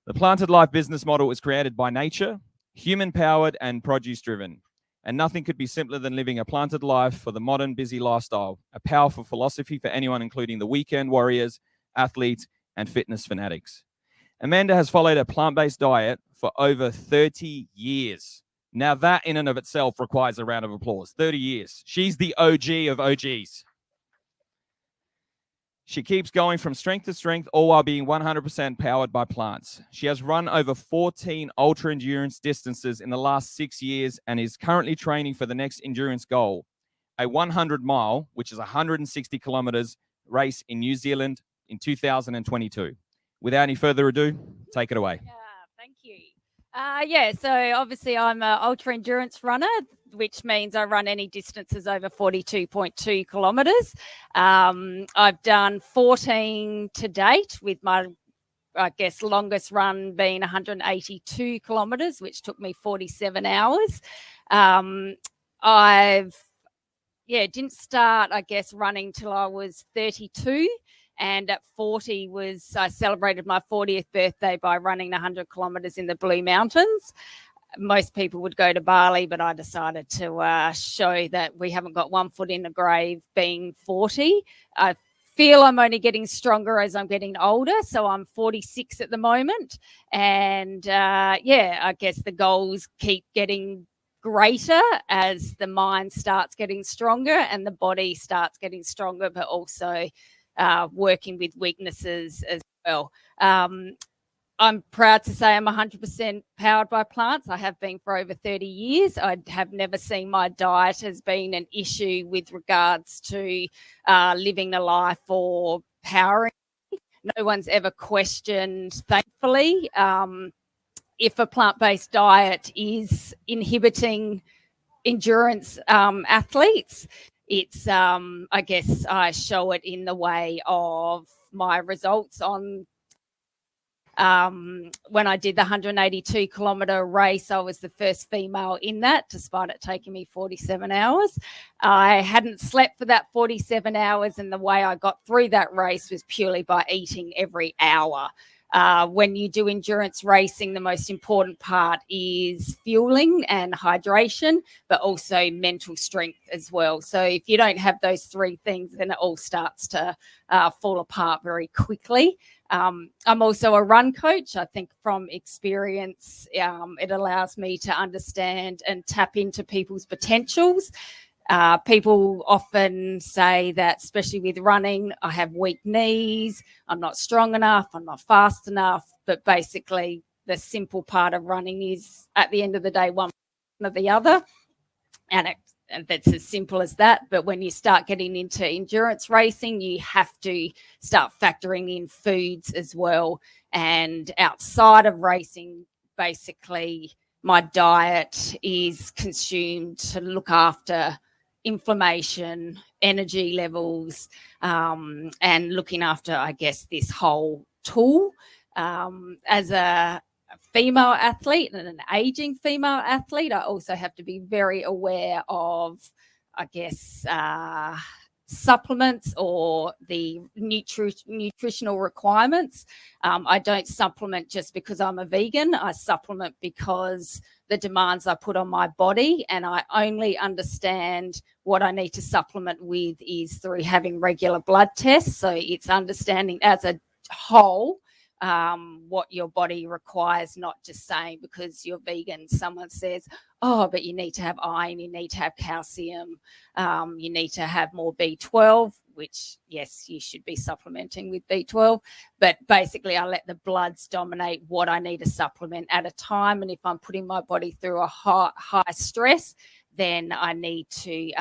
The planted life business model was created by nature, human-powered and produce-driven. And nothing could be simpler than living a planted life for the modern busy lifestyle, a powerful philosophy for anyone, including the weekend warriors, athletes, and fitness fanatics. Amanda has followed a plant-based diet for over 30 years. Now that in and of itself requires a round of applause. 30 years. She's the OG of OGs. She keeps going from strength to strength, all while being 100% powered by plants. She has run over 14 ultra-endurance distances in the last 6 years and is currently training for the next endurance goal, a 100-mile, which is 160 kilometers, race in New Zealand in 2022. Without any further ado, take it away. Thank you. So obviously I'm an ultra-endurance runner, which means I run any distances over 42.2 kilometres. I've done 14 to date, with my, longest run being 182 kilometres, which took me 47 hours. Didn't start, running till I was 32. And at 40 I celebrated my 40th birthday by running 100 kilometres in the Blue Mountains. Most people would go to Bali, but I decided to show that we haven't got one foot in the grave being 40. I feel I'm only getting stronger as I'm getting older. So I'm 46 at the moment. And the goals keep getting greater as the mind starts getting stronger and the body starts getting stronger, but also working with weaknesses as well. I'm proud to say I'm 100% powered by plants. I have been for over 30 years. I have never seen my diet as being an issue with regards to living a life or powering. No one's ever questioned, thankfully, if a plant-based diet is inhibiting endurance athletes. It's, I show it in the way of my results on when I did the 182 kilometre race. I was the first female in that, despite it taking me 47 hours. I hadn't slept for that 47 hours, and the way I got through that race was purely by eating every hour. When you do endurance racing, the most important part is fueling and hydration, but also mental strength as well. So if you don't have those three things, then it all starts to fall apart very quickly. I'm also a run coach. I think from experience, it allows me to understand and tap into people's potentials. People often say that, especially with running, I have weak knees, I'm not strong enough, I'm not fast enough. But basically, the simple part of running is, at the end of the day, one or the other. And that's as simple as that. But when you start getting into endurance racing, you have to start factoring in foods as well. And outside of racing, basically, my diet is consumed to look after inflammation, energy levels, and looking after, this whole tool. As a female athlete and an aging female athlete, I also have to be very aware of, supplements or the nutritional requirements. I don't supplement just because I'm a vegan. I supplement because the demands I put on my body, and I only understand what I need to supplement with is through having regular blood tests. So it's understanding as a whole what your body requires, not just saying because you're vegan, someone says, oh, but you need to have iron, you need to have calcium, you need to have more B12, which, yes, you should be supplementing with B12. But basically, I let the bloods dominate what I need to supplement at a time. And if I'm putting my body through a high stress, then I need to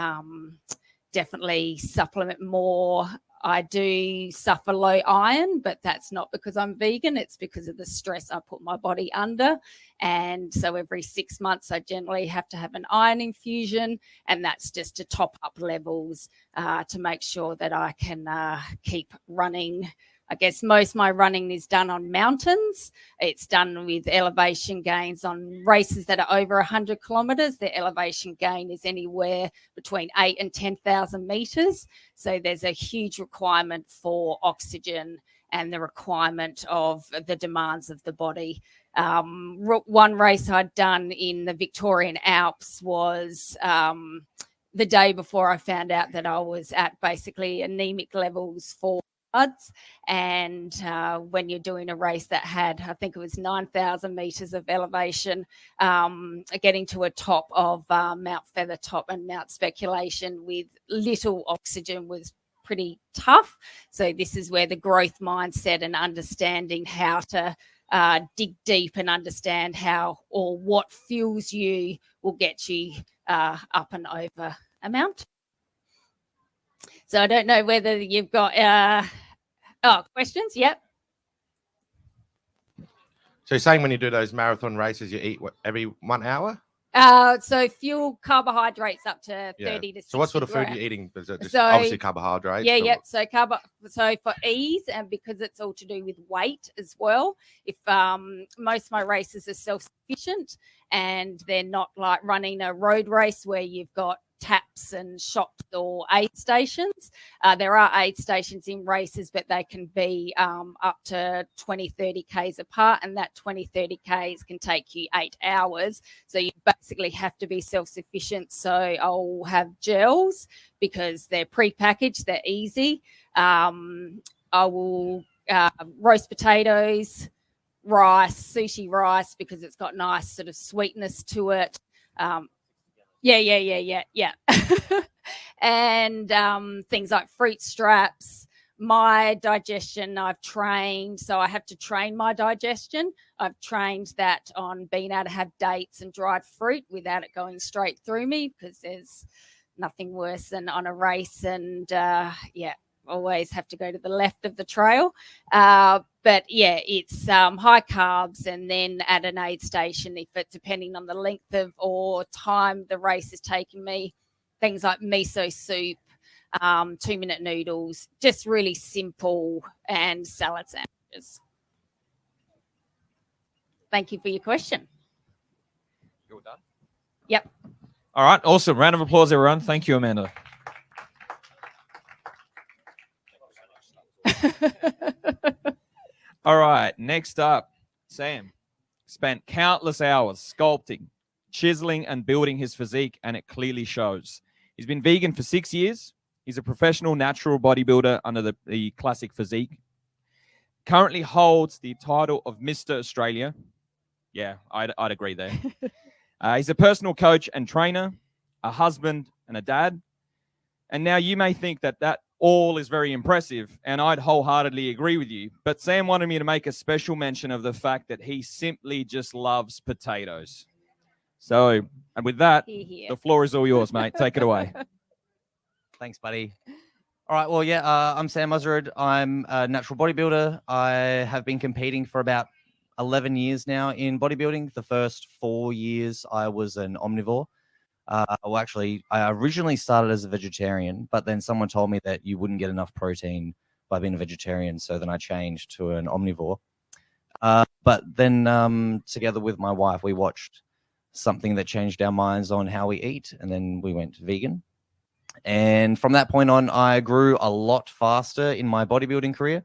definitely supplement more. I do suffer low iron, but that's not because I'm vegan. It's because of the stress I put my body under. And so every 6 months, I generally have to have an iron infusion. And that's just to top up levels to make sure that I can keep running. Most of my running is done on mountains. It's done with elevation gains on races that are over 100 kilometres. The elevation gain is anywhere between 8,000 and 10,000 metres. So there's a huge requirement for oxygen and the requirement of the demands of the body. One race I'd done in the Victorian Alps was the day before I found out that I was at basically anemic levels for bloods. And when you're doing a race that had, I think it was 9,000 meters of elevation, getting to a top of Mount Feathertop and Mount Speculation with little oxygen was pretty tough. So this is where the growth mindset and understanding how to dig deep and understand how or what fuels you will get you up and over a mountain. So I don't know whether you've got questions. Yep. So you're saying when you do those marathon races, you eat every 1 hour? So fuel carbohydrates up to 30 to 60 So what sort of food grams. are you eating? Is it just So, obviously carbohydrates? Yeah, or... yeah. So for ease and because it's all to do with weight as well, if most of my races are self-sufficient and they're not like running a road race where you've got taps and shops or aid stations. There are aid stations in races, but they can be up to 20, 30 Ks apart, and that 20, 30 Ks can take you 8 hours. So you basically have to be self-sufficient. So I'll have gels because they're pre-packaged, they're easy. I will roast potatoes, rice, sushi rice, because it's got nice sort of sweetness to it. Yeah. And things like fruit straps. My digestion, I've trained, so I have to train my digestion. I've trained that on being able to have dates and dried fruit without it going straight through me, because there's nothing worse than on a race and always have to go to the left of the trail. But yeah, it's high carbs, and then at an aid station, if it's depending on the length of or time the race is taking me, things like miso soup, 2-minute noodles, just really simple, and salad sandwiches. Thank you for your question. You're done? Yep. All right, awesome. Round of applause, everyone. Thank you, Amanda. All right, next up, Sam spent countless hours sculpting, chiseling, and building his physique, and it clearly shows. He's been vegan for 6 years. He's a professional natural bodybuilder under the classic physique. Currently holds the title of Mr. Australia. Yeah, I'd agree there. He's a personal coach and trainer, a husband and a dad. And now you may think that all is very impressive, and I'd wholeheartedly agree with you. But Sam wanted me to make a special mention of the fact that he simply just loves potatoes. So, and with that, the floor is all yours, mate. Take it away. Thanks, buddy. All right. Well, yeah, I'm Sam Mussared. I'm a natural bodybuilder. I have been competing for about 11 years now in bodybuilding. The first 4 years, I was an omnivore. Well, actually, I originally started as a vegetarian, but then someone told me that you wouldn't get enough protein by being a vegetarian. So then I changed to an omnivore. But then together with my wife, we watched something that changed our minds on how we eat. And then we went vegan. And from that point on, I grew a lot faster in my bodybuilding career.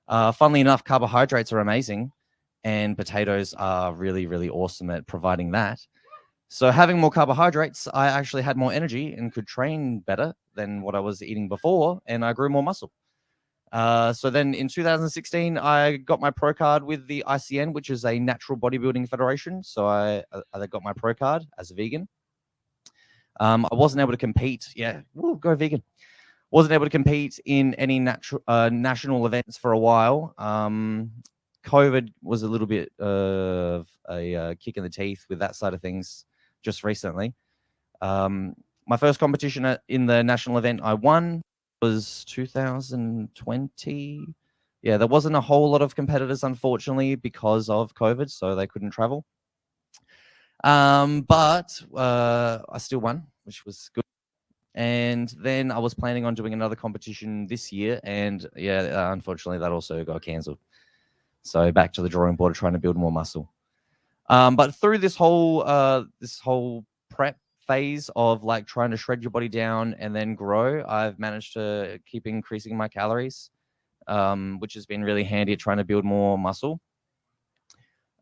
Funnily enough, carbohydrates are amazing, and potatoes are really, really awesome at providing that. So having more carbohydrates, I actually had more energy and could train better than what I was eating before, and I grew more muscle. So then in 2016, I got my pro card with the ICN, which is a natural bodybuilding federation. So I got my pro card as a vegan. I wasn't able to compete. Yeah, go vegan. Wasn't able to compete in any national events for a while. COVID was a little bit of a kick in the teeth with that side of things just recently. My first competition in the national event I won was 2020. Yeah, there wasn't a whole lot of competitors, unfortunately, because of COVID, so they couldn't travel. But I still won, which was good. And then I was planning on doing another competition this year, and yeah, unfortunately, that also got cancelled. So back to the drawing board, trying to build more muscle. But through this whole prep phase of like trying to shred your body down and then grow, I've managed to keep increasing my calories which has been really handy at trying to build more muscle.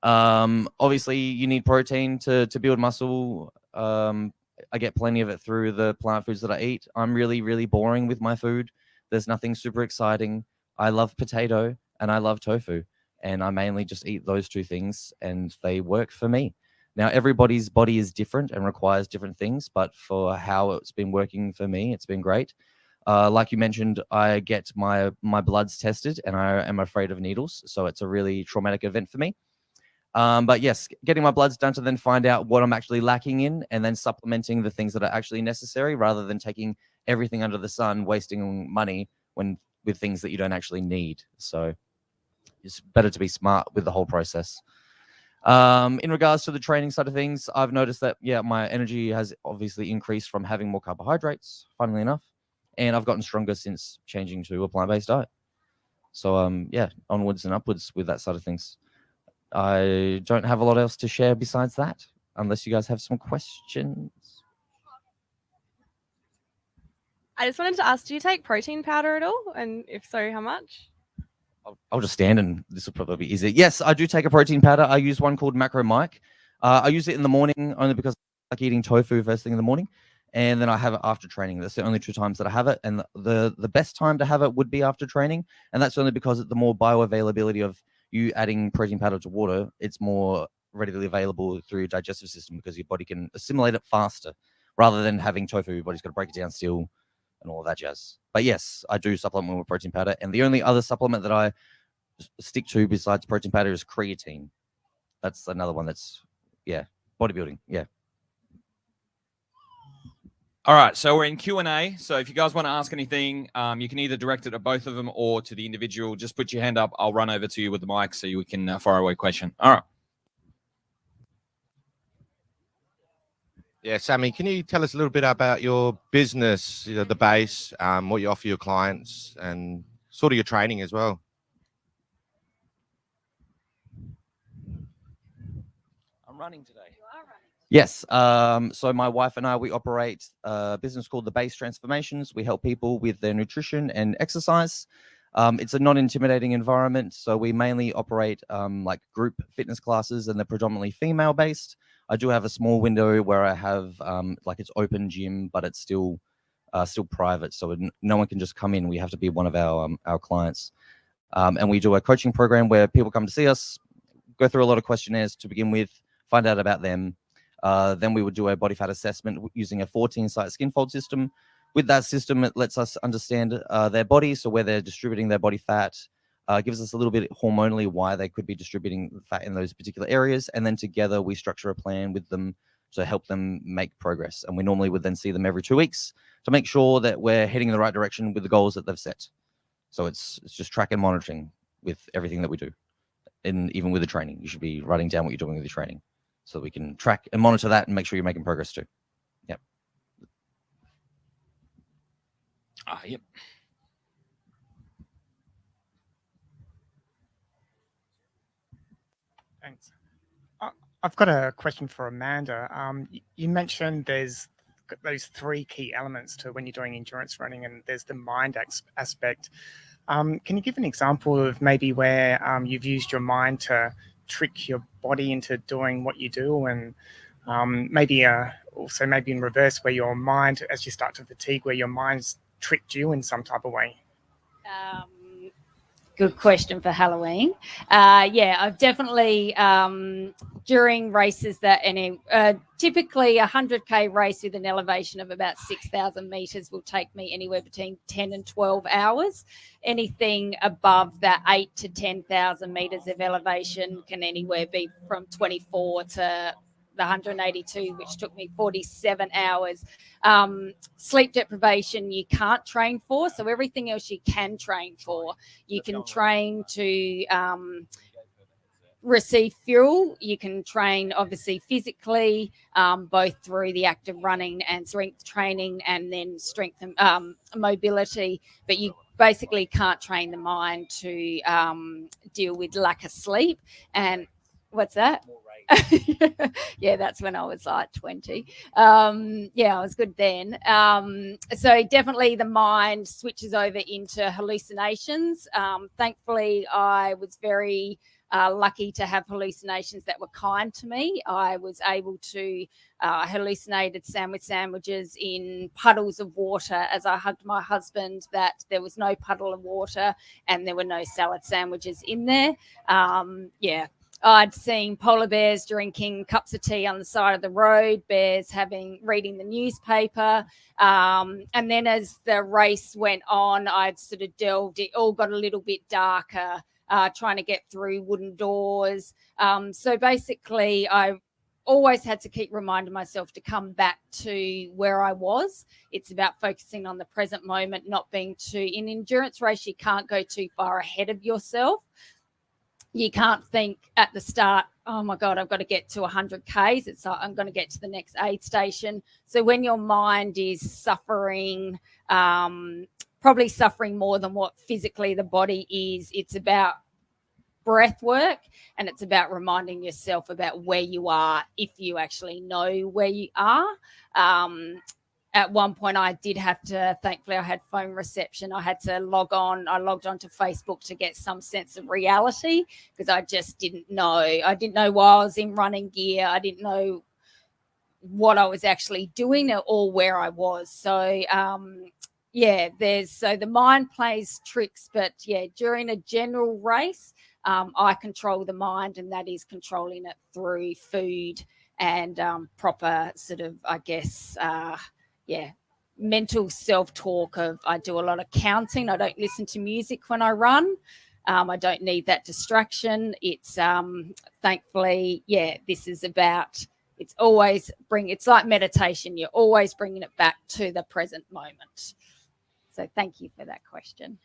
Obviously, you need protein to build muscle. I get plenty of it through the plant foods that I eat. I'm really, really boring with my food. There's nothing super exciting. I love potato and I love tofu, and I mainly just eat those two things, and they work for me. Now, everybody's body is different and requires different things, but for how it's been working for me, it's been great. Like you mentioned, I get my bloods tested, and I am afraid of needles, so it's a really traumatic event for me. But yes, getting my bloods done to then find out what I'm actually lacking in, and then supplementing the things that are actually necessary, rather than taking everything under the sun, wasting money with things that you don't actually need. So it's better to be smart with the whole process. In regards to the training side of things, I've noticed that, yeah, my energy has obviously increased from having more carbohydrates, funnily enough, and I've gotten stronger since changing to a plant-based diet. So yeah, onwards and upwards with that side of things. I don't have a lot else to share besides that, unless you guys have some questions. I just wanted to ask, do you take protein powder at all? And if so, how much? I'll just stand, and this will probably be easy. Yes, I do take a protein powder. I use one called Macro Mike. I use it in the morning only because I like eating tofu first thing in the morning, and then I have it after training. That's the only 2 times that I have it, and the best time to have it would be after training, and that's only because the more bioavailability of you adding protein powder to water, it's more readily available through your digestive system, because your body can assimilate it faster, rather than having tofu. Your body's got to break it down still and all of that jazz. But yes, I do supplement with protein powder, and the only other supplement that I stick to besides protein powder is creatine. That's another one that's, yeah, bodybuilding. Yeah. All right, so we're in Q&A. So if you guys want to ask anything, you can either direct it at both of them or to the individual. Just put your hand up. I'll run over to you with the mic so you can fire away a question. All right. Yeah, Sammy, can you tell us a little bit about your business, the base, what you offer your clients, and sort of your training as well? I'm running today. Yes. So my wife and I, we operate a business called The Base Transformations. We help people with their nutrition and exercise. It's a non-intimidating environment, so we mainly operate like group fitness classes, and they're predominantly female-based. I do have a small window where I have like it's open gym, but it's still private, so no one can just come in. We have to be one of our clients, and we do a coaching program where people come to see us, go through a lot of questionnaires to begin with, find out about them. Then we would do a body fat assessment using a 14-site skin fold system. With that system, it lets us understand their body, so where they're distributing their body fat, gives us a little bit hormonally why they could be distributing fat in those particular areas. And then together we structure a plan with them to help them make progress. And we normally would then see them every 2 weeks to make sure that we're heading in the right direction with the goals that they've set. So it's just track and monitoring with everything that we do. And even with the training, you should be writing down what you're doing with your training, so we can track and monitor that and make sure you're making progress too. Yep. Yep. Thanks. I've got a question for Amanda. You mentioned there's those 3 key elements to when you're doing endurance running, and there's the mind aspect. Can you give an example of maybe where you've used your mind to trick your body into doing what you do, and maybe also maybe in reverse, where your mind, as you start to fatigue, where your mind's tricked you in some type of way? Good question for Halloween. Yeah, I've definitely during races that typically a 100K race with an elevation of about 6,000 meters will take me anywhere between 10 and 12 hours. Anything above that 8 to 10,000 meters of elevation can anywhere be from 24 to the 182, which took me 47 hours. Sleep deprivation you can't train for, so everything else you can train for. You can train to receive fuel. You can train obviously physically, both through the act of running and strength training, and then strength and mobility, but you basically can't train the mind to deal with lack of sleep. And what's that? Yeah, that's when I was like 20. Yeah, I was good then. So definitely the mind switches over into hallucinations. Thankfully, I was very lucky to have hallucinations that were kind to me. I was able to hallucinated sandwiches in puddles of water as I hugged my husband, that there was no puddle of water and there were no salad sandwiches in there. Yeah. I'd seen polar bears drinking cups of tea on the side of the road, bears reading the newspaper. And then as the race went on, I'd sort of delved, it all got a little bit darker, trying to get through wooden doors. So basically, I always had to keep reminding myself to come back to where I was. It's about focusing on the present moment, not being in endurance race, you can't go too far ahead of yourself. You can't think at the start, oh my God, I've got to get to 100 Ks. It's like, I'm going to get to the next aid station. So when your mind is suffering, probably suffering more than what physically the body is, it's about breath work, and it's about reminding yourself about where you are, if you actually know where you are. At one point I did have to, thankfully I had phone reception. I had to log on. I logged on to Facebook to get some sense of reality, because I just didn't know. I didn't know why I was in running gear. I didn't know what I was actually doing or where I was. So, yeah, so the mind plays tricks, but yeah, during a general race, I control the mind, and that is controlling it through food and proper sort of, I guess, mental self-talk of, I do a lot of counting. I don't listen to music when I run. I don't need that distraction. It's thankfully, this is about, it's like meditation. You're always bringing it back to the present moment. So thank you for that question.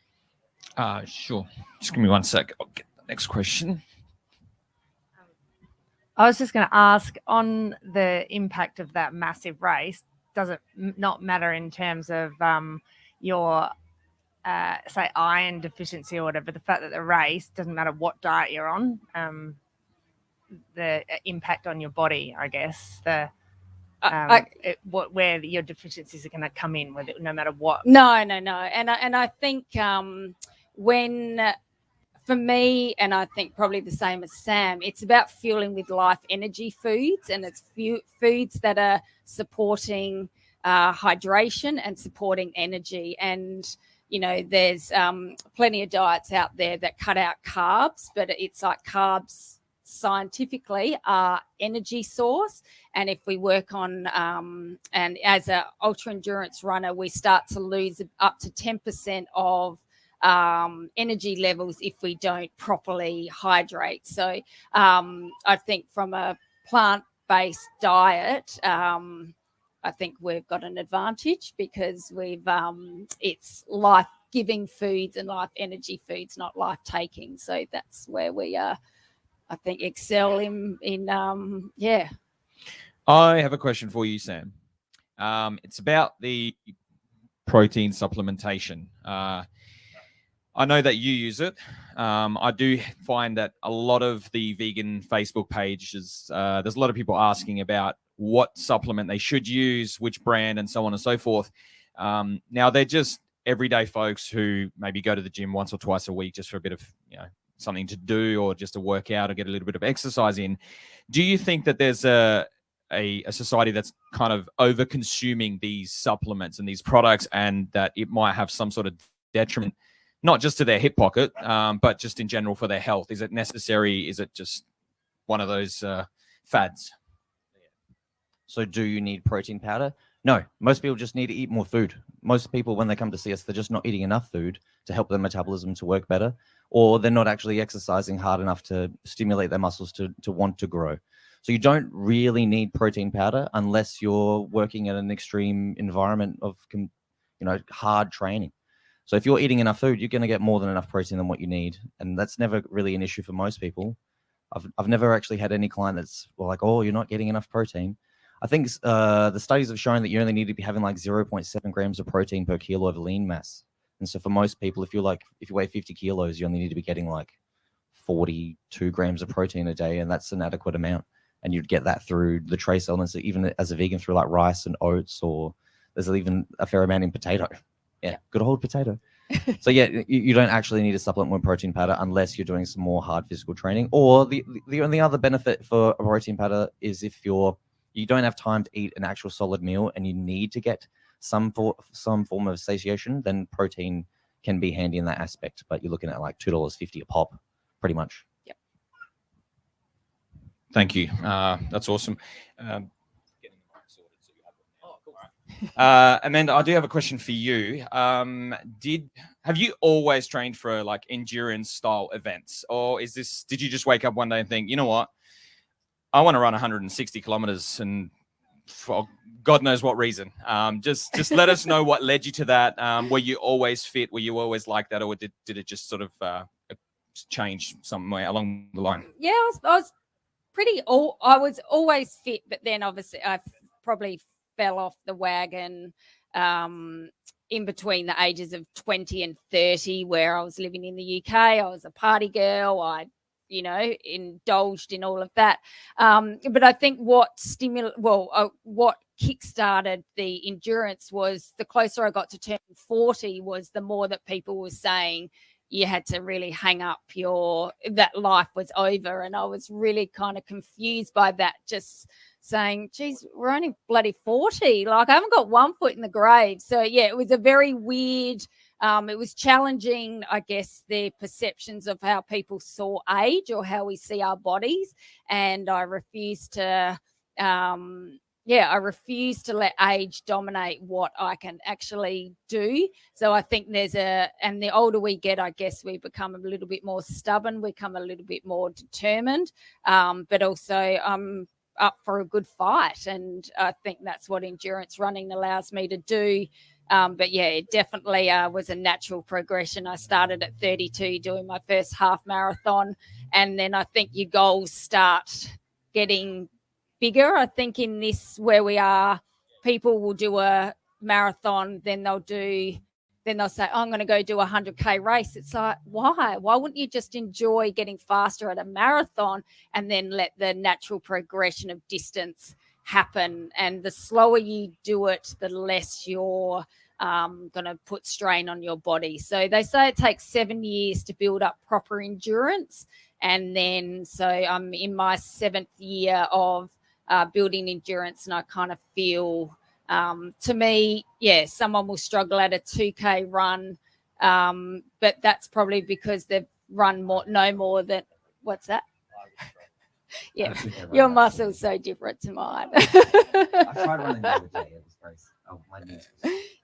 Sure. Just give me 1 sec. I'll get the next question. I was just going to ask, on the impact of that massive race, does it not matter in terms of your, say, iron deficiency or whatever, the fact that the race doesn't matter what diet you're on, the impact on your body, I guess, where your deficiencies are going to come in, with it, no matter what. No. And I think for me, and I think probably the same as Sam, it's about fueling with life energy foods, and it's foods that are supporting hydration and supporting energy. And, you know, there's plenty of diets out there that cut out carbs, but it's like carbs scientifically are energy source. And if we work on, and as an ultra endurance runner, we start to lose up to 10% of energy levels if we don't properly hydrate. So I think from a plant-based diet, I think we've got an advantage, because it's life-giving foods and life energy foods, not life-taking. So that's where we I think excel in. I have a question for you, Sam. It's about the protein supplementation. I know that you use it. I do find that a lot of the vegan Facebook pages, there's a lot of people asking about what supplement they should use, which brand, and so on and so forth. Now, they're just everyday folks who maybe go to the gym once or twice a week just for a bit of, something to do, or just to work out or get a little bit of exercise in. Do you think that there's a society that's kind of over consuming these supplements and these products, and that it might have some sort of detriment, not just to their hip pocket, but just in general for their health? Is it necessary? Is it just one of those fads? So do you need protein powder? No, most people just need to eat more food. Most people, when they come to see us, they're just not eating enough food to help their metabolism to work better, or they're not actually exercising hard enough to stimulate their muscles to want to grow. So you don't really need protein powder unless you're working in an extreme environment of, hard training. So if you're eating enough food, you're going to get more than enough protein than what you need. And that's never really an issue for most people. I've never actually had any client that's like, oh, you're not getting enough protein. I think the studies have shown that you only need to be having like 0.7 grams of protein per kilo of lean mass. And so for most people, if you weigh 50 kilos, you only need to be getting like 42 grams of protein a day, and that's an adequate amount. and you'd get that through the trace elements, even as a vegan, through like rice and oats, or there's even a fair amount in potato. Yeah, good old potato. So yeah, you don't actually need a supplement with protein powder unless you're doing some more hard physical training. Or the only other benefit for a protein powder is if you don't have time to eat an actual solid meal and you need to get some form of satiation, then protein can be handy in that aspect. But you're looking at like $2.50 a pop, pretty much. Yep. Thank you. That's awesome. Amanda, I do have a question for you. Have you always trained for like endurance style events, or did you just wake up one day and think, you know what, I want to run 160 kilometers, and for God knows what reason? Just let us know what led you to that. Were you always fit? Were you always like that, or did it just sort of change somewhere along the line? Yeah, I was I was always fit, but then obviously I probably fell off the wagon in between the ages of 20 and 30, where I was living in the UK. I was a party girl. I, indulged in all of that. But I think what kickstarted the endurance was the closer I got to turning 40 was the more that people were saying you had to really hang up that life was over. And I was really kind of confused by that, just saying, geez, we're only bloody 40. Like, I haven't got one foot in the grave. So, yeah, it was a very weird, it was challenging, I guess, their perceptions of how people saw age or how we see our bodies. And I refused to, let age dominate what I can actually do. So I think and the older we get, I guess we become a little bit more stubborn, we become a little bit more determined, but also I'm up for a good fight. And I think that's what endurance running allows me to do. But yeah, it definitely was a natural progression. I started at 32 doing my first half marathon. And then I think your goals start getting bigger. I think in this where we are, people will do a marathon, then they'll say, I'm going to go do a 100K race. It's like, why wouldn't you just enjoy getting faster at a marathon and then let the natural progression of distance happen? And the slower you do it, the less you're going to put strain on your body. So they say it takes 7 years to build up proper endurance. And then, so I'm in my 7th year of building endurance, and I kind of feel, to me, yeah, someone will struggle at a 2K run, but that's probably because they've run no more than, what's that? Yeah, your muscle's so different to mine. I tried running the other day. It was very, my knees.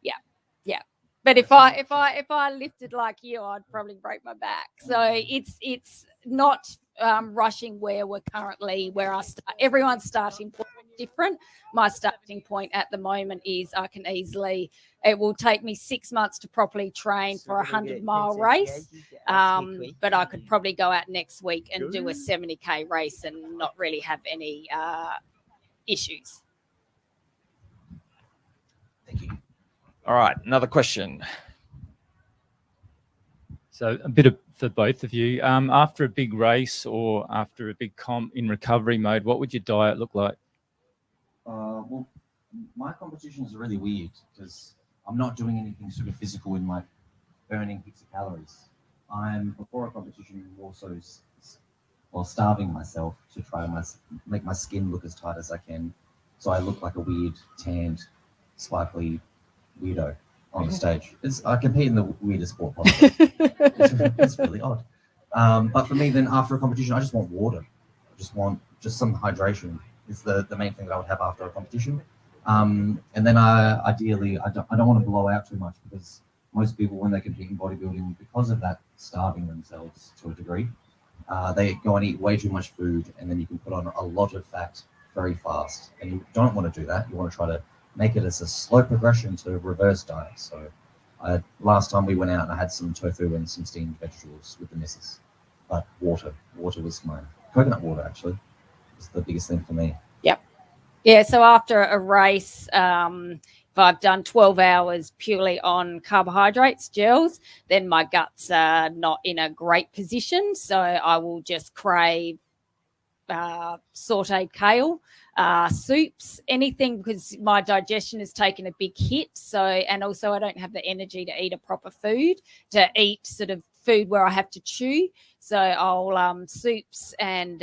Yeah. But if I lifted like you, I'd probably break my back. So it's not rushing where I start. Everyone's starting point is different. My starting point at the moment is it will take me 6 months to properly train for a 100-mile race. But I could probably go out next week and do a 70K race and not really have any issues. Thank you. All right, another question. So a bit for both of you. After a big race or after a big comp in recovery mode, what would your diet look like? Well, my competitions are really weird because I'm not doing anything super physical in like burning heaps of calories. I'm, before a competition, also starving myself to try to make my skin look as tight as I can. So I look like a weird, tanned, sparkly weirdo on the stage. I compete in the weirdest sport possible. It's really odd. But for me, then after a competition, I just want water. I just want some hydration. Is the main thing that I would have after a competition. And then ideally, I don't want to blow out too much, because most people, when they compete in bodybuilding, because of that starving themselves to a degree, they go and eat way too much food, and then you can put on a lot of fat very fast. And you don't want to do that. You want to try to make it as a slow progression to reverse diet. So last time we went out and I had some tofu and some steamed vegetables with the missus. But water was mine. Coconut water, actually, was the biggest thing for me. Yep. Yeah, so after a race, if I've done 12 hours purely on carbohydrates, gels, then my guts are not in a great position. So I will just crave sauteed kale, soups, anything, because my digestion has taken a big hit. So, and also I don't have the energy to eat a proper food, to eat sort of food where I have to chew. So I'll soups and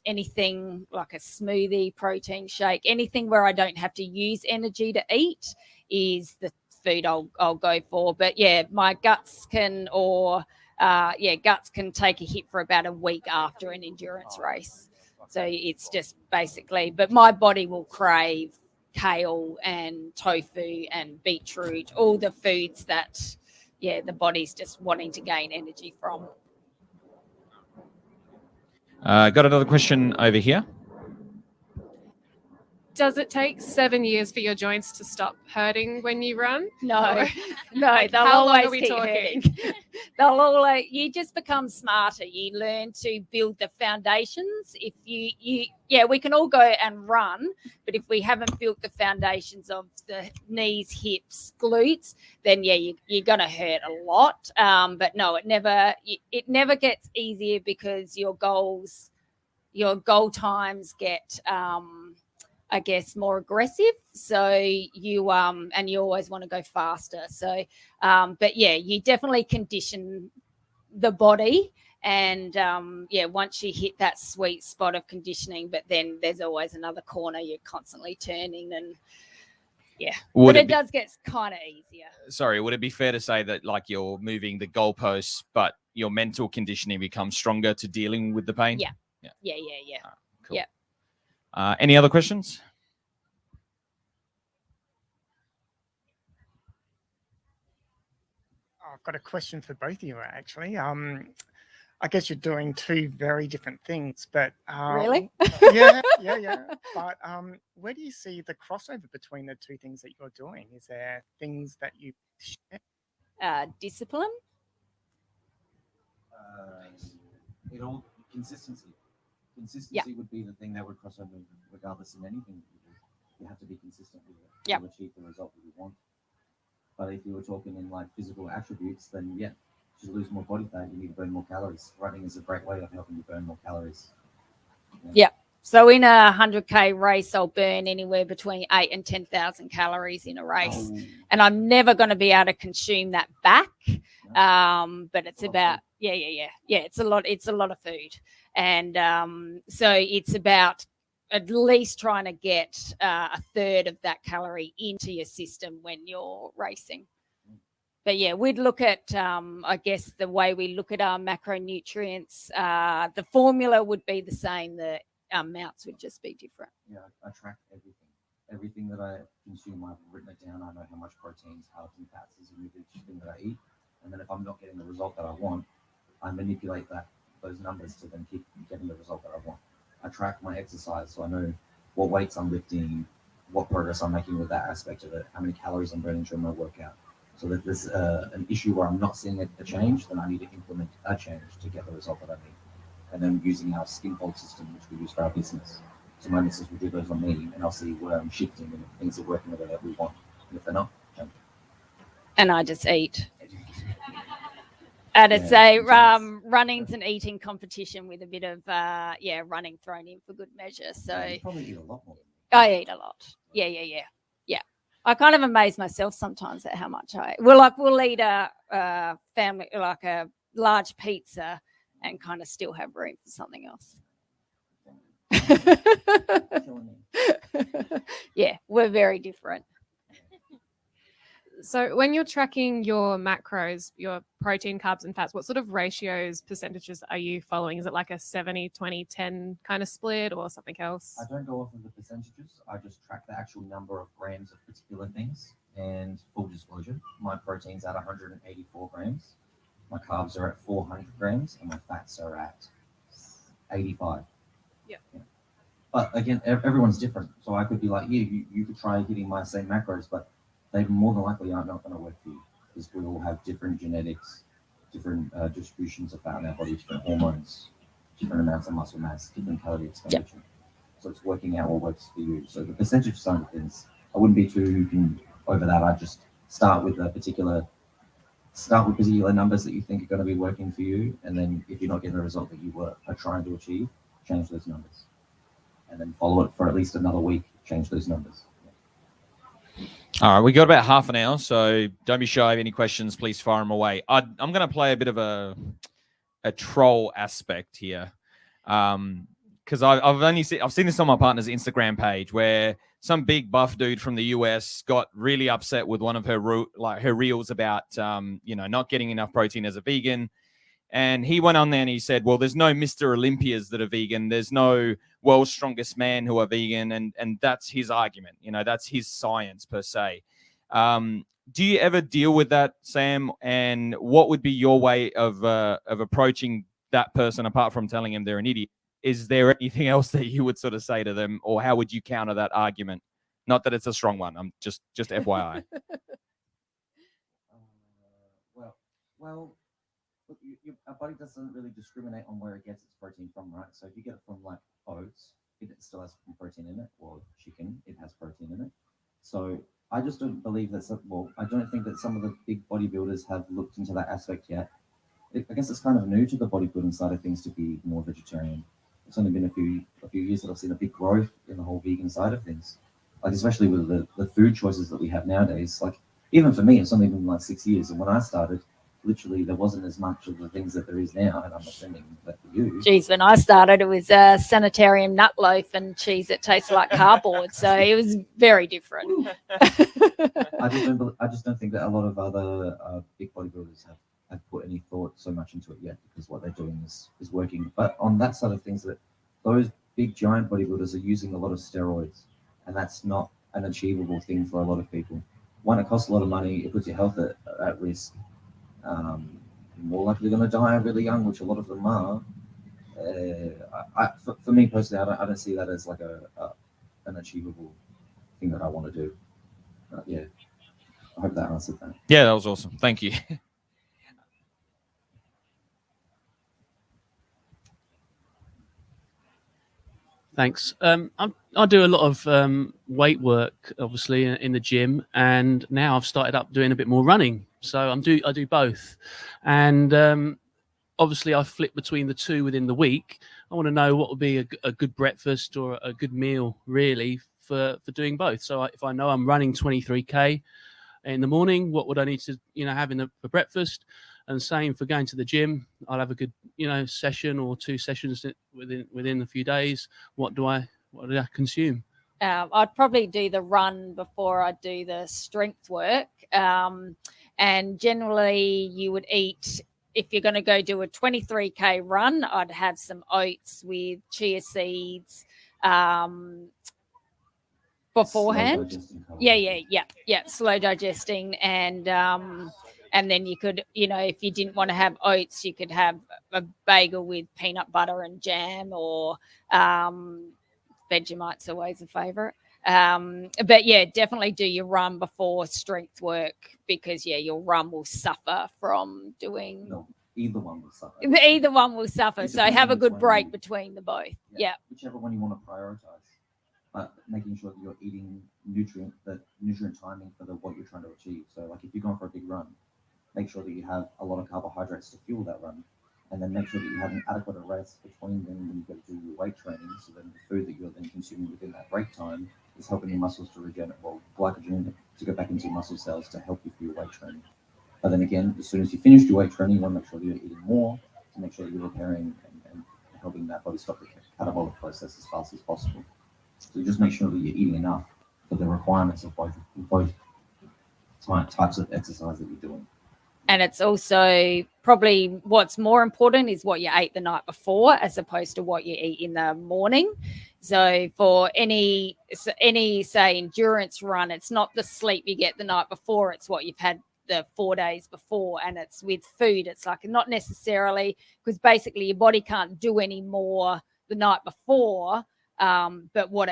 anything like a smoothie, protein shake, anything where I don't have to use energy to eat is the food I'll go for. But yeah, my guts can take a hit for about a week after an endurance race. So it's just basically, but my body will crave kale and tofu and beetroot, all the foods that, the body's just wanting to gain energy from. Got another question over here. Does it take 7 years for your joints to stop hurting when you run? No, Or- no, Like, they'll how long always are we keep talking? hurting. They'll always, you just become smarter. You learn to build the foundations. If we can all go and run, but if we haven't built the foundations of the knees, hips, glutes, then you're gonna hurt a lot. But no, it never gets easier, because your goal times get I guess more aggressive. So you always want to go faster. So but yeah, you definitely condition the body, and once you hit that sweet spot of conditioning, but then there's always another corner you're constantly turning, and Would but it does get kind of easier. Sorry, would it be fair to say that like you're moving the goalposts, but your mental conditioning becomes stronger to dealing with the pain? Yeah. Cool. Yeah. Any other questions? I've got a question for both of you, actually. I guess you're doing two very different things, but Really? yeah. But where do you see the crossover between the two things that you're doing? Is there things that you share? Discipline. It all consistency. Consistency would be the thing that would cross over regardless of anything that you do. You have to be consistent with it to achieve the result that you want. But if you were talking in like physical attributes, then to lose more body fat, you need to burn more calories. Running is a great way of helping you burn more calories. So in a 100K race, I'll burn anywhere between 8,000 and 10,000 calories in a race. And I'm never going to be able to consume that back. But it's about, it's a lot of food. And so it's about at least trying to get a third of that calorie into your system when you're racing. But we'd look at, I guess, the way we look at our macronutrients. The formula would be the same. The amounts would just be different. Yeah, I track everything. Everything that I consume, I've written it down. I know how much proteins, carbs, and fats is in each thing that I eat. And then if I'm not getting the result that I want, I manipulate those numbers to then keep getting the result that I want. I track my exercise, so I know what weights I'm lifting, what progress I'm making with that aspect of it, how many calories I'm burning during my workout. So that there's an issue where I'm not seeing a change, then I need to implement a change to get the result that I need. And then using our skin fold system, which we use for our business. So my missus will do those on me, and I'll see where I'm shifting and if things are working the way that we want. And if they're not, change. And I just eat. And it's a running's an eating competition with a bit of running thrown in for good measure. So You probably eat a lot more. I eat a lot. Yeah. I kind of amaze myself sometimes at how much I eat. We'll eat a family, like a large pizza, and kind of still have room for something else. Yeah, we're very different. So when you're tracking your macros, your protein, carbs, and fats, what sort of ratios, percentages are you following? Is it like a 70, 20, 10 kind of split or something else? I don't go off of the percentages. I just track the actual number of grams of particular things. And full disclosure, my protein's at 184 grams. My carbs are at 400 grams, and my fats are at 85. Yeah. But again, everyone's different. So I could be like, you could try hitting my same macros, but they more than likely are not going to work for you, because we all have different genetics, different distributions of fat in our body, different hormones, different amounts of muscle mass, different calorie expenditure. Yep. So it's working out what works for you. So the percentage side of things, I wouldn't be too over that. I just start with particular numbers that you think are going to be working for you, and then if you're not getting the result that you are trying to achieve, change those numbers. And then follow it for at least another week, change those numbers. All right, we got about half an hour, so don't be shy. If any questions, please fire them away. I'm going to play a bit of a troll aspect here, because I've seen this on my partner's Instagram page where some big buff dude from the US got really upset with one of her reels about not getting enough protein as a vegan. And he went on there and he said, well, there's no Mr. Olympias that are vegan. There's no world's strongest man who are vegan. And that's his argument. That's his science per se. Do you ever deal with that, Sam? And what would be your way of approaching that person apart from telling him they're an idiot? Is there anything else that you would sort of say to them, or how would you counter that argument? Not that it's a strong one. I'm just FYI. Well, look, our body doesn't really discriminate on where it gets its protein from, right? So if you get it from like oats, it still has protein in it, or chicken, it has protein in it. So I just don't believe that. I don't think that some of the big bodybuilders have looked into that aspect yet. I guess it's kind of new to the bodybuilding side of things to be more vegetarian. It's only been a few years that I've seen a big growth in the whole vegan side of things. Like especially with the food choices that we have nowadays. Like even for me, it's only been like 6 years, and when I started, literally there wasn't as much of the things that there is now, and I'm assuming that for you. Geez, when I started, it was a sanitarium nut loaf and cheese that tasted like cardboard, so it was very different. I just don't think that a lot of other big bodybuilders have put any thought so much into it yet, because what they're doing is working. But on that side of things, that those big giant bodybuilders are using a lot of steroids, and that's not an achievable thing for a lot of people. One, it costs a lot of money, it puts your health at risk. More likely going to die really young, which a lot of them are. For me personally, I don't see that as like an achievable thing that I want to do. Yeah, I hope that answered that. Yeah, that was awesome. Thank you. Thanks. I do a lot of weight work, obviously, in the gym, and now I've started up doing a bit more running. So I do both, and obviously I flip between the two within the week. I want to know what would be a good breakfast or a good meal, really, for doing both. So if I know I'm running 23k in the morning, what would I need to have for breakfast? And same for going to the gym. I'll have a good session or two sessions within a few days. What do I consume? I'd probably do the run before I do the strength work. And generally you would eat, if you're going to go do a 23k run, I'd have some oats with chia seeds beforehand. Yeah. Slow digesting. And then you could, if you didn't want to have oats, you could have a bagel with peanut butter and jam, or Vegemite's always a favorite. But yeah, definitely do your run before strength work, because your run will suffer from doing. No, either one will suffer. Either one will suffer. So have a good break between the both. Yeah. Whichever one you want to prioritize, but making sure that you're eating nutrient timing for what you're trying to achieve. So like if you're going for a big run, make sure that you have a lot of carbohydrates to fuel that run, and then make sure that you have an adequate rest between them when you go to do your weight training, so then the food that you're then consuming within that break time is helping your muscles to regenerate, glycogen to go back into your muscle cells to help you for your weight training. But then again, as soon as you finish your weight training, you want to make sure that you're eating more to make sure that you're repairing and helping that body stop the catabolic process as fast as possible. So just make sure that you're eating enough for the requirements of both types of exercise that you're doing. And it's also probably what's more important is what you ate the night before, as opposed to what you eat in the morning. So for any say endurance run, it's not the sleep you get the night before, it's what you've had the 4 days before. And it's with food, it's like not necessarily, because basically your body can't do any more the night before. But what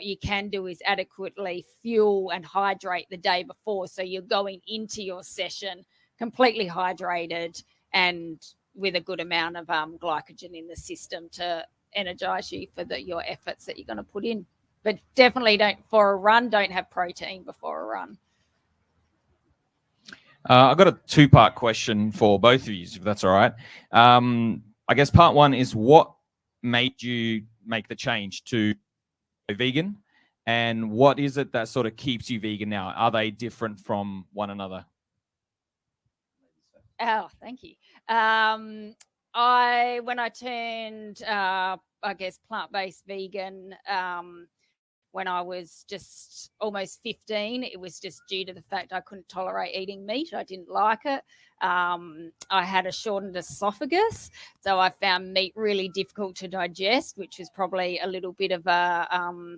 you can do is adequately fuel and hydrate the day before, so you're going into your session completely hydrated and with a good amount of glycogen in the system to energize you for your efforts that you're going to put in. But definitely don't have protein before a run. I've got a 2-part question for both of you, if that's all right. I guess part one is, what made you make the change to vegan? And what is it that sort of keeps you vegan now? Are they different from one another? Oh, thank you. When I turned, I guess, plant-based vegan, when I was just almost 15, it was just due to the fact I couldn't tolerate eating meat. I didn't like it. I had a shortened esophagus, so I found meat really difficult to digest, which was probably a little bit of a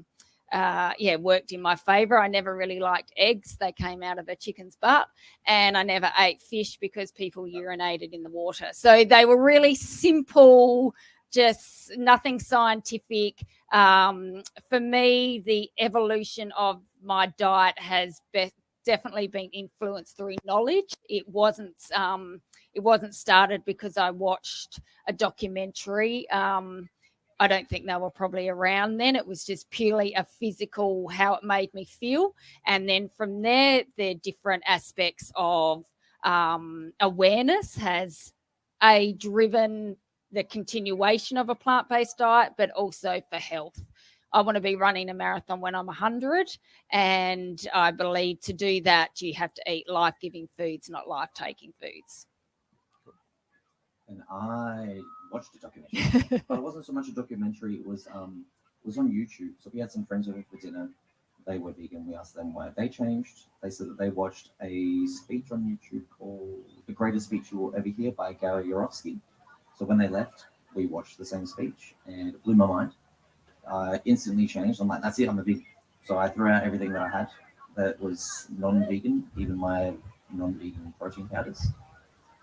worked in my favor. I never really liked eggs. They came out of a chicken's butt, and I never ate fish because people urinated in the water. So they were really simple, just nothing scientific. For me, the evolution of my diet has definitely been influenced through knowledge. It wasn't started because I watched a documentary. I don't think they were probably around then. It was just purely a physical, how it made me feel. And then from there, the different aspects of awareness has driven the continuation of a plant-based diet, but also for health. I want to be running a marathon when I'm 100, and I believe to do that, you have to eat life-giving foods, not life-taking foods. And I watched a documentary, but it wasn't so much a documentary. It was on YouTube. So we had some friends over for dinner. They were vegan. We asked them why they changed. They said that they watched a speech on YouTube called "The Greatest Speech You Will Ever Hear" by Gary Yourofsky. So when they left, we watched the same speech, and it blew my mind. Instantly changed. I'm like, that's it. I'm a vegan. So I threw out everything that I had that was non-vegan, even my non-vegan protein powders.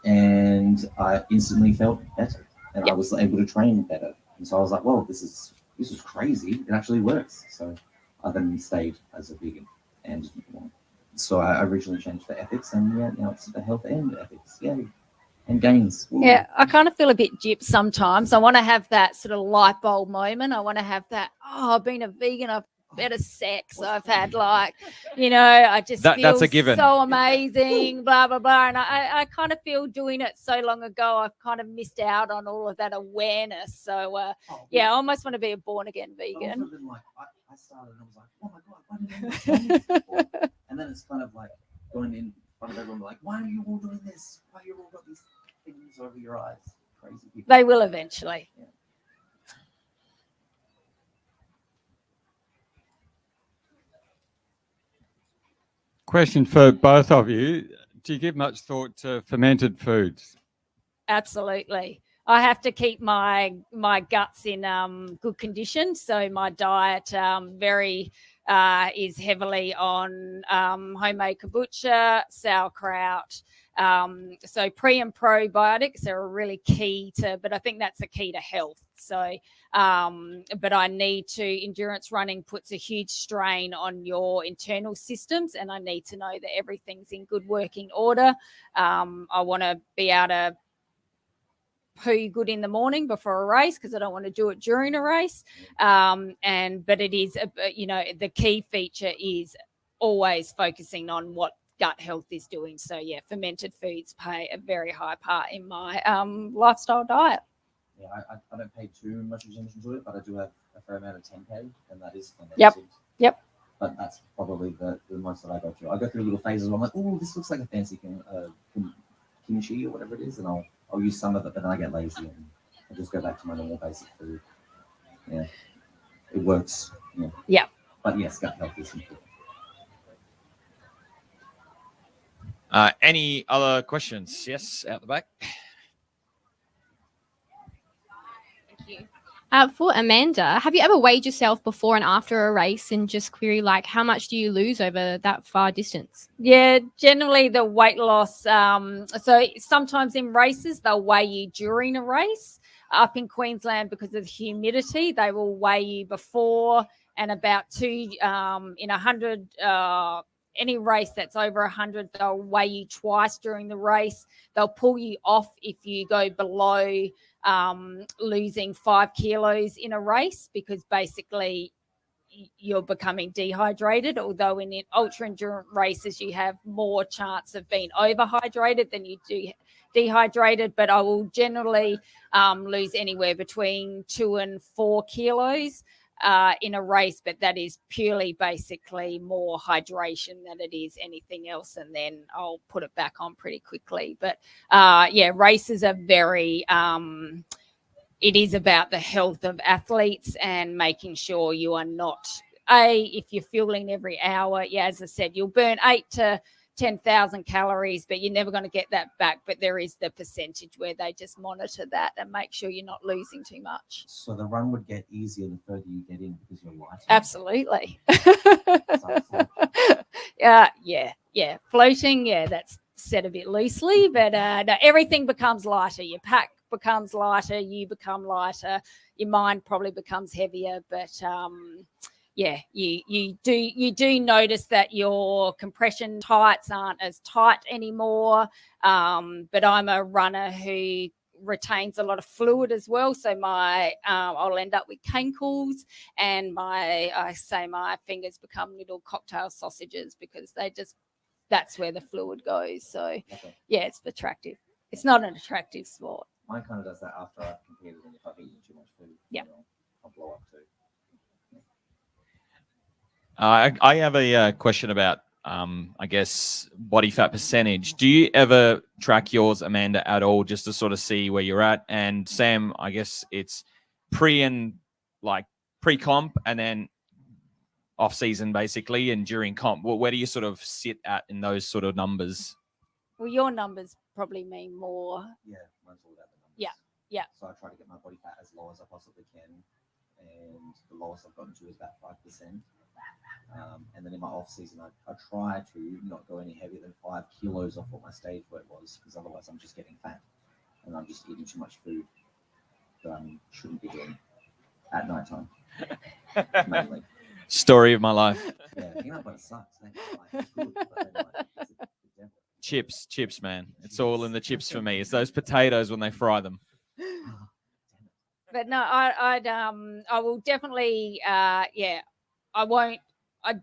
And I instantly felt better, and I was able to train better. And so I was like, well, this is crazy. It actually works. So I then stayed as a vegan. And so I originally changed for ethics, and now it's the health and ethics. Yay. And gains. Ooh. Yeah, I kind of feel a bit gypped sometimes. I want to have that sort of light bulb moment. I want to have that, I've been a vegan, I've better sex, I've had I just feel that's a given. So amazing, blah, blah, blah. And I kind of feel doing it so long ago, I've kind of missed out on all of that awareness. So, I almost want to be a born-again vegan. I started and I was like, oh my God, why didn't I do this before? And then it's kind of like going in front of everyone like, why are you all doing this? Why you all got these things over your eyes? Crazy people. They will eventually. Yeah. Question for both of you. Do you give much thought to fermented foods? Absolutely. I have to keep my guts in good condition. So my diet is heavily on homemade kombucha, sauerkraut. So pre and probiotics are really key but I think that's a key to health. So, but I need to, endurance running puts a huge strain on your internal systems, and I need to know that everything's in good working order. I want to be able to poo good in the morning before a race because I don't want to do it during a race. But it is, the key feature is always focusing on what gut health is doing. So yeah, fermented foods play a very high part in my lifestyle diet. Yeah, I don't pay too much attention to it, but I do have a fair amount of tempeh, and that is fermented. Yep. But that's probably the most that I go through. I go through little phases where I'm like, oh, this looks like a fancy kimchi or whatever it is, and I'll use some of it, but then I get lazy and I just go back to my normal basic food. Yeah, it works. Yeah. Yep. But yes, gut health is important. Any other questions? Yes, out the back. For Amanda, have you ever weighed yourself before and after a race and just query how much do you lose over that far distance? Yeah, generally the weight loss. So sometimes in races they'll weigh you during a race. Up in Queensland, because of the humidity, they will weigh you before and about in 100. Any race that's over 100, they'll weigh you twice during the race. They'll pull you off if you go below losing 5 kilos in a race, because basically you're becoming dehydrated. Although in ultra endurance races, you have more chance of being overhydrated than you do dehydrated. But I will generally lose anywhere between 2 and 4 kilos in a race, but that is purely basically more hydration than it is anything else, and then I'll put it back on pretty quickly. But races are very it is about the health of athletes and making sure you are not if you're fueling every hour, as I said, you'll burn 8 to 10,000 calories, but you're never going to get that back. But there is the percentage where they just monitor that and make sure you're not losing too much. So the run would get easier the further you get in because you're lighter. Absolutely. Floating, that's said a bit loosely, but no, everything becomes lighter. Your pack becomes lighter, you become lighter, your mind probably becomes heavier, but you do notice that your compression tights aren't as tight anymore. But I'm a runner who retains a lot of fluid as well, so my I'll end up with cankles, and my fingers become little cocktail sausages because that's where the fluid goes. So it's attractive. It's not an attractive sport. Mine kind of does that after I've competed, and if I've eaten too much food, I'll blow up too. I have a question about, I guess, body fat percentage. Do you ever track yours, Amanda, at all, just to sort of see where you're at? And Sam, I guess it's pre-comp and then off season basically, and during comp. Where do you sort of sit at in those sort of numbers? Well, your numbers probably mean more. Yeah, mine's all about the numbers. Yeah. So I try to get my body fat as low as I possibly can, and the lowest I've gotten to is about 5%. And then in my off season, I try to not go any heavier than 5 kilos off what my stage weight was, because otherwise I'm just getting fat and I'm just eating too much food that I shouldn't be doing at night time. Mainly. Story of my life. Yeah, peanut butter sucks. It's good, but then, it's the devil. Chips, man. It's all in the chips for me. It's those potatoes when they fry them. But no, I will definitely, I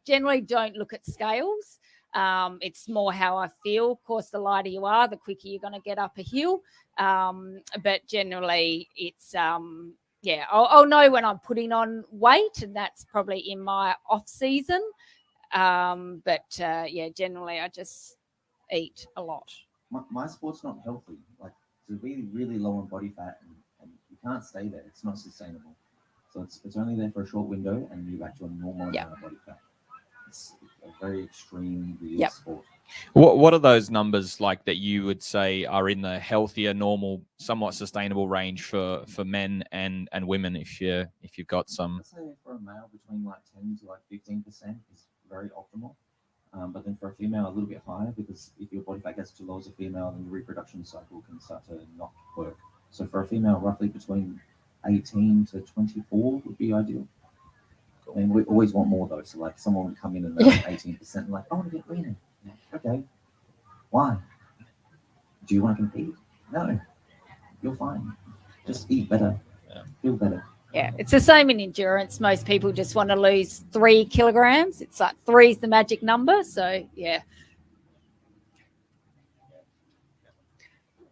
generally don't look at scales. It's more how I feel. Of course, the lighter you are, the quicker you're going to get up a hill. But generally, it's I'll know when I'm putting on weight, and that's probably in my off season. Generally, I just eat a lot. My sport's not healthy. Like, to be really low on body fat, and you can't stay there. It's not sustainable. So it's only there for a short window, and you're back to a normal amount of body fat. It's a very extreme real sport. What are those numbers like that you would say are in the healthier, normal, somewhat sustainable range for men and women? If you've got some, I'd say for a male between 10 to 15% is very optimal. But then for a female, a little bit higher, because if your body fat gets too low as a female, then your reproduction cycle can start to not work. So for a female, roughly between 18 to 24 would be ideal. I mean, we always want more though. So someone would come in and they're 18% and I want to get leaner. Okay. Why? Do you want to compete? No. You're fine. Just eat better. Feel better. Yeah, it's the same in endurance. Most people just want to lose 3 kilograms. It's like 3 is the magic number. So, yeah.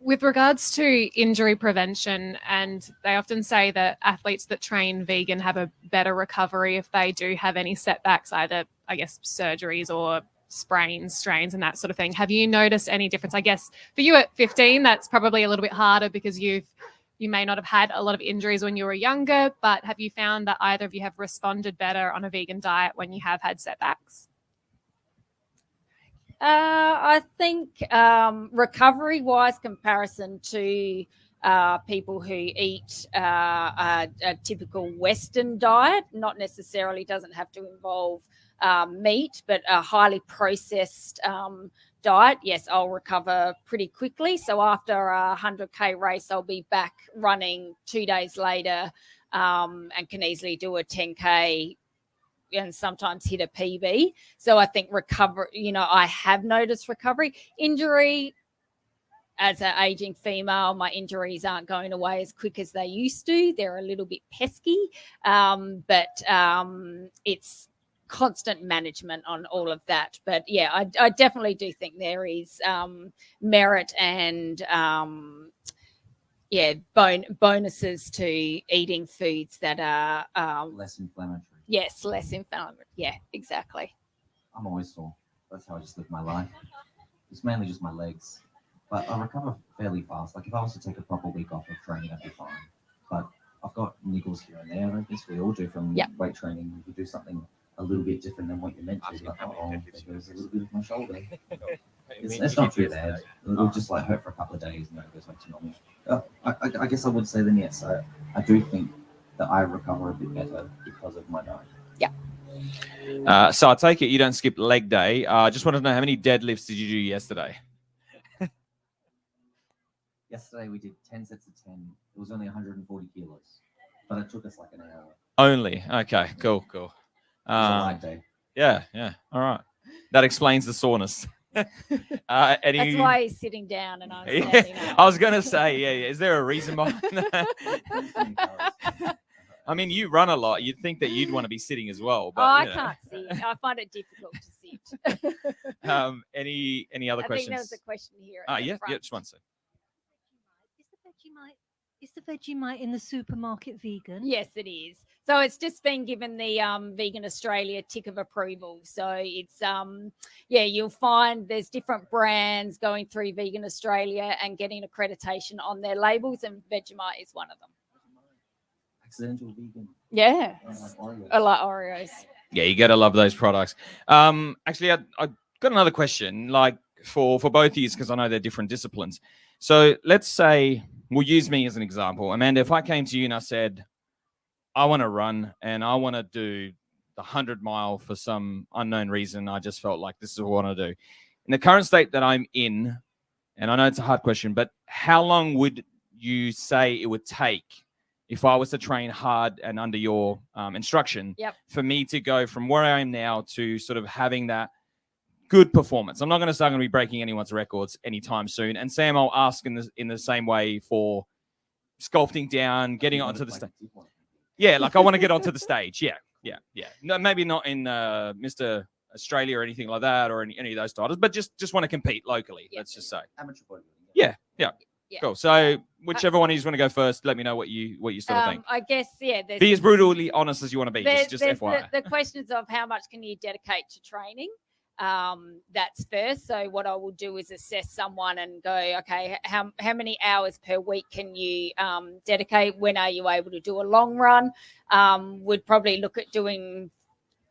With regards to injury prevention, and they often say that athletes that train vegan have a better recovery if they do have any setbacks, either, I guess, surgeries or sprains, strains, and that sort of thing. Have you noticed any difference? I guess for you at 15, that's probably a little bit harder because you may not have had a lot of injuries when you were younger, but have you found that either of you have responded better on a vegan diet when you have had setbacks? I think recovery-wise comparison to people who eat a typical Western diet, not necessarily doesn't have to involve meat, but a highly processed diet, yes, I'll recover pretty quickly. So after a 100K race, I'll be back running 2 days later and can easily do a 10K and sometimes hit a PB. So I think recovery, I have noticed recovery. Injury, as an aging female, my injuries aren't going away as quick as they used to. They're a little bit pesky, but it's constant management on all of that. But yeah, I definitely do think there is merit and bonuses to eating foods that are Less inflammatory. yes, less inflammatory. Yeah, exactly. I'm always sore. That's how I just live my life. It's mainly just my legs. But I recover fairly fast. Like if I was to take a proper week off of training, I'd be fine. But I've got niggles here and there. I guess we all do from weight training. If you do something a little bit different than what you're meant to, like, oh, there goes a little bit of my shoulder. It's not too bad. It'll just like hurt for a couple of days and then it goes back to normal. I guess I would say then yes. I do think that I recover a bit better because of my diet. Yeah. So I take it you don't skip leg day. I just wanted to know how many deadlifts did you do yesterday? Yesterday we did 10 sets of 10. It was only 140 kilos, but it took us like an hour. Only. Okay, cool. It was a light day. Yeah. All right. That explains the soreness. That's why he's sitting down and I'm standing up. I was going to say, yeah. Is there a reason behind that? I mean, you run a lot. You'd think that you'd want to be sitting as well. But, I can't sit. I find it difficult to sit. Any other questions? I think there was a question here. Yeah, just one second. Is the Vegemite in the supermarket vegan? Yes, it is. So it's just been given the Vegan Australia tick of approval. So it's you'll find there's different brands going through Vegan Australia and getting accreditation on their labels, and Vegemite is one of them. Accidental vegan. Yeah, Oreos. I like Oreos. Yeah, you gotta love those products. Actually, I got another question, like for both of you, because I know they're different disciplines. So let's say we'll use me as an example. Amanda, if I came to you and I said, I want to run and I want to do the 100-mile for some unknown reason, I just felt like this is what I want to do. In the current state that I'm in, and I know it's a hard question, but how long would you say it would take if I was to train hard and under your instruction for me to go from where I am now to sort of having that good performance? I'm not going to say I'm going to be breaking anyone's records anytime soon. And Sam, I'll ask in the same way for sculpting down, getting onto the stage. Yeah, like I want to get onto the stage. Yeah. No, maybe not in Mr. Australia or anything like that, or any of those titles, but just want to compete locally. Let's just say amateur bodybuilding. Yeah. Cool. So whichever one of you want to go first, let me know what you sort of think. I guess Be as brutally honest as you want to be. Just FYI. The questions of how much can you dedicate to training. That's first. So what I will do is assess someone and go, okay, how many hours per week can you dedicate? When are you able to do a long run? Would probably look at doing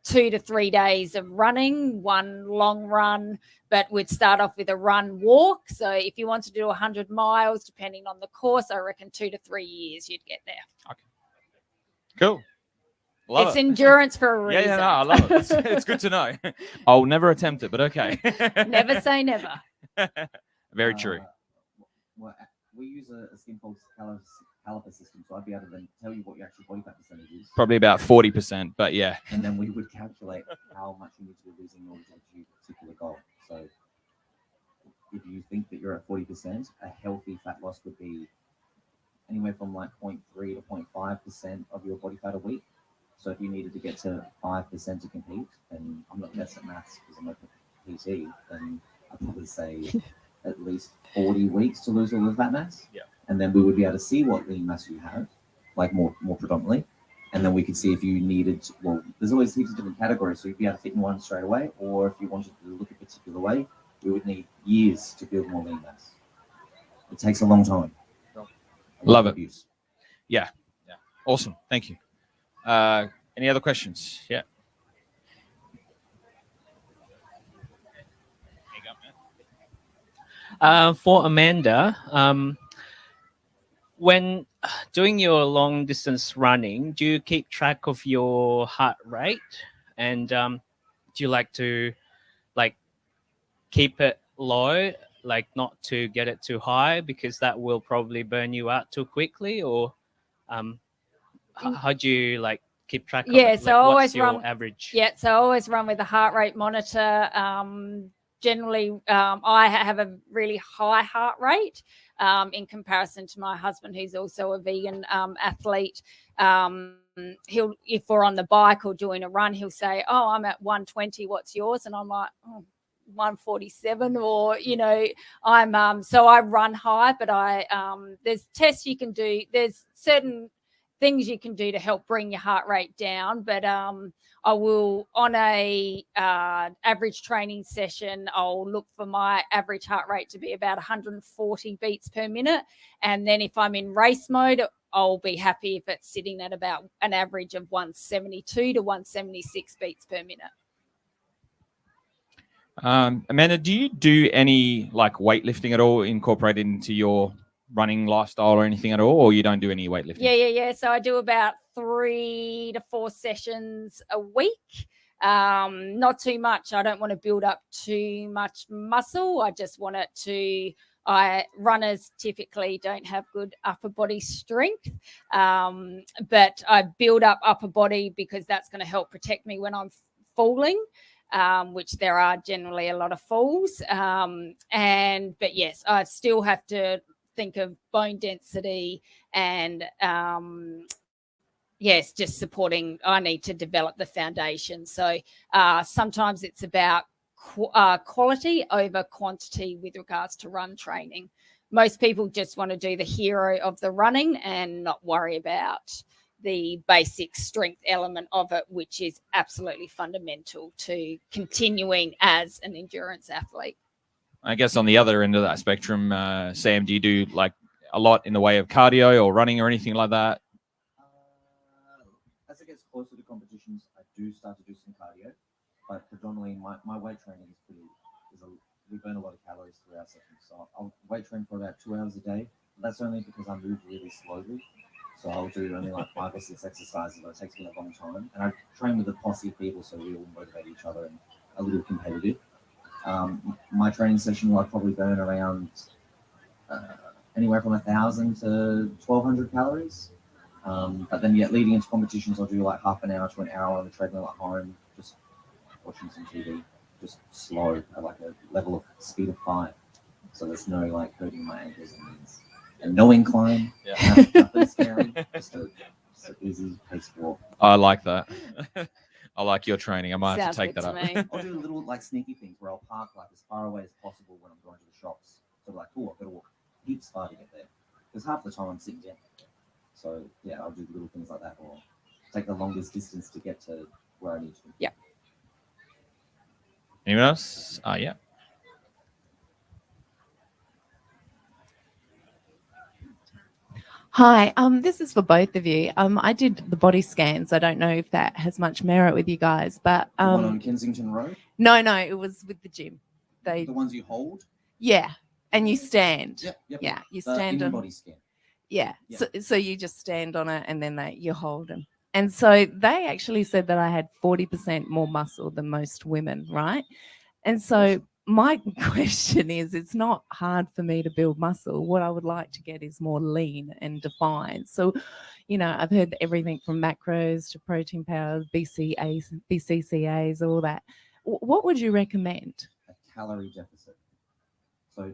2 to 3 days of running, one long run, but we'd start off with a run walk. So if you want to do 100 miles, depending on the course, I reckon 2 to 3 years you'd get there. Okay. Cool. Love it's it. Endurance for a reason. Yeah, no, I love it. It's good to know. I'll never attempt it, but okay. Never say never. Very true. Well, we use a scheme called caliper system, so I'd be able to then tell you what your actual body fat percentage is. Probably about 40%, but yeah. And then we would calculate how much you need to be losing in order to achieve a particular goal. So if you think that you're at 40%, a healthy fat loss would be anywhere from like 0.3 to 0.5% of your body fat a week. So if you needed to get to 5% to compete, then I'm not best at maths because I'm not a PT, then I'd probably say at least 40 weeks to lose all of that mass. Yeah. And then we would be able to see what lean mass you have, like more predominantly. And then we could see if you needed, well, there's always heaps of different categories. So you'd be able to fit in one straight away, or if you wanted to look a particular way, we would need years to build more lean mass. It takes a long time. Love it. Yeah. Awesome. Thank you. Any other questions? Yeah. For Amanda, when doing your long distance running, do you keep track of your heart rate? And do you like to keep it low, like not to get it too high because that will probably burn you out too quickly? Or how do you keep track of it? So I always what's your run average? Yeah, so I always run with a heart rate monitor. generally, I have a really high heart rate in comparison to my husband, who's also a vegan athlete. He'll, if we're on the bike or doing a run, he'll say, "Oh, I'm at 120. What's yours?" And I'm like, "Oh, 147," or I'm so I run high, but there's tests you can do. There's certain things you can do to help bring your heart rate down, but I will, on a average training session, I'll look for my average heart rate to be about 140 beats per minute. And then if I'm in race mode, I'll be happy if it's sitting at about an average of 172 to 176 beats per minute. Amanda, do you do any like weightlifting at all incorporated into your running lifestyle or anything at all, or you don't do any weightlifting? Yeah. So I do about 3 to 4 sessions a week. Not too much. I don't want to build up too much muscle. I just want it to. Runners typically don't have good upper body strength, but I build up upper body because that's going to help protect me when I'm falling. Which there are generally a lot of falls. But yes, I still have to think of bone density and yes, just supporting. I need to develop the foundation. So sometimes it's about quality over quantity with regards to run training. Most people just want to do the hero of the running and not worry about the basic strength element of it, which is absolutely fundamental to continuing as an endurance athlete. I guess on the other end of that spectrum, Sam, do you do like a lot in the way of cardio or running or anything like that? As it gets closer to competitions, I do start to do some cardio, but predominantly my weight training we burn a lot of calories through our sessions. So I'll weight train for about 2 hours a day. That's only because I move really slowly. So I'll do only like 5 or 6 exercises, but it takes me a long time. And I train with a posse of people, so we all motivate each other and a little competitive. My training session will probably burn around anywhere from 1,000 to 1,200 calories. But then leading into competitions, I'll do like half an hour to an hour on the treadmill at home, just watching some TV, just slow at like a level of speed of 5. So there's no like hurting my ankles and knees. And no incline, nothing scary, just an easy pace walk. I like that. I like your training. I might have to take that up. I'll do little like sneaky things where I'll park like as far away as possible when I'm going to the shops. So like, I've got to walk heaps far to get there. Because half the time I'm sitting down. So yeah, I'll do little things like that, or take the longest distance to get to where I need to. Yeah. Anyone else? Yeah. Hi, this is for both of you. I did the body scans. I don't know if that has much merit with you guys, but One on Kensington Road? No, it was with the gym. The ones you hold? Yeah, and you stand. Yep. Yeah, you The stand on in-body scan. Yeah. So you just stand on it and then you hold them. And so they actually said that I had 40% more muscle than most women, right? And so my question is, it's not hard for me to build muscle. What I would like to get is more lean and defined. So, I've heard everything from macros to protein powders, BCCAs, all that. What would you recommend? A calorie deficit. So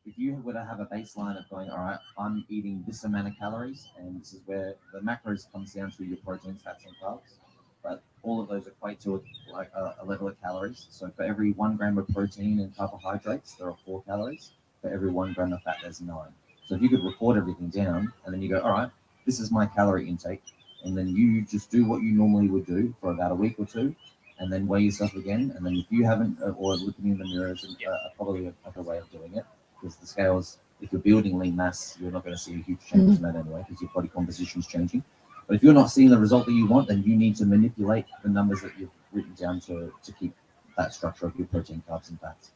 if you were to have a baseline of going, all right, I'm eating this amount of calories, and this is where the macros comes down to your proteins, fats, and carbs. But all of those equate to like a level of calories. So for every 1 gram of protein and carbohydrates, there are 4 calories. For every 1 gram of fat, there's 9. So if you could record everything down, and then you go, all right, this is my calorie intake, and then you just do what you normally would do for about a week or 2, and then weigh yourself again. And then if you haven't, or looking in the mirrors, probably a better way of doing it, because the scales, if you're building lean mass, you're not going to see a huge change in that anyway, because your body composition is changing. But if you're not seeing the result that you want, then you need to manipulate the numbers that you've written down to keep that structure of your protein, carbs, and fats.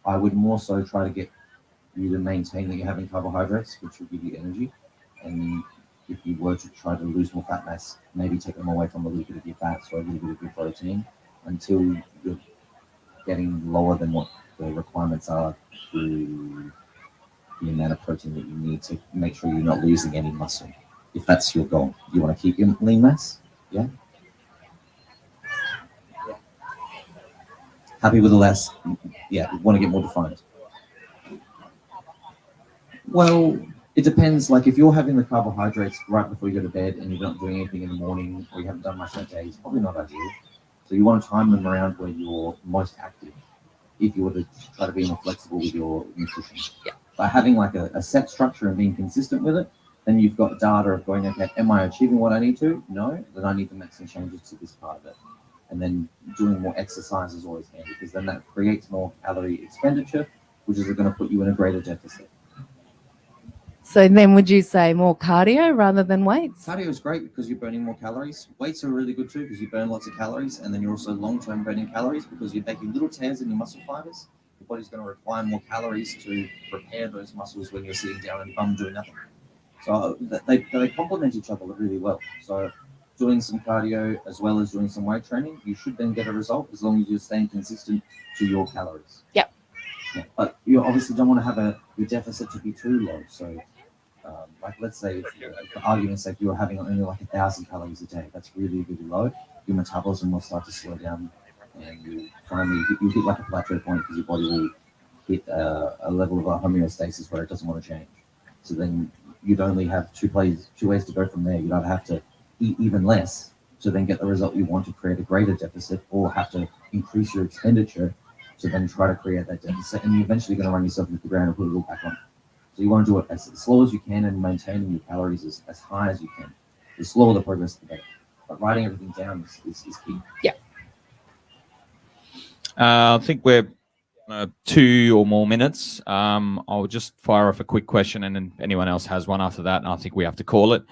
I would more so try to get you to maintain that you're having carbohydrates, which will give you energy. And if you were to try to lose more fat mass, maybe take them away from a little bit of your fats or a little bit of your protein until you're getting lower than what the requirements are through the amount of protein that you need to make sure you're not losing any muscle. If that's your goal, you want to keep your lean mass, yeah? Happy with the less yeah, we want to get more defined. Well, it depends. Like if you're having the carbohydrates right before you go to bed and you're not doing anything in the morning or you haven't done much that day, it's probably not ideal. So you want to time them around where you're most active if you were to try to be more flexible with your nutrition. Yeah. By having like a set structure and being consistent with it, then you've got data of going, okay, am I achieving what I need to? No, then I need to make some changes to this part of it. And then doing more exercise is always handy because then that creates more calorie expenditure, which is going to put you in a greater deficit. So then would you say more cardio rather than weights? Cardio is great because you're burning more calories. Weights are really good too because you burn lots of calories, and then you're also long-term burning calories because you're making little tears in your muscle fibers. Your body's going to require more calories to repair those muscles when you're sitting down and bum doing nothing. So they complement each other really well. So doing some cardio as well as doing some weight training, you should then get a result as long as you're staying consistent to your calories. Yep. Yeah, but you obviously don't want to have your deficit to be too low. So like let's say, for argument's sake, you're having only like 1,000 calories a day. That's really, really low. Your metabolism will start to slow down, and you finally you hit like a plateau point because your body will hit a level of homeostasis where it doesn't want to change. So then you'd only have two ways to go from there. You'd either have to eat even less to then get the result you want to create a greater deficit, or have to increase your expenditure to then try to create that deficit, and you're eventually going to run yourself into the ground and put it all back on. So you want to do it as slow as you can and maintaining your calories as high as you can. The slower the progress, the better. But writing everything down is key. Yeah. I think we're 2 or more minutes. I'll just fire off a quick question, and then anyone else has one after that, and I think we have to call it.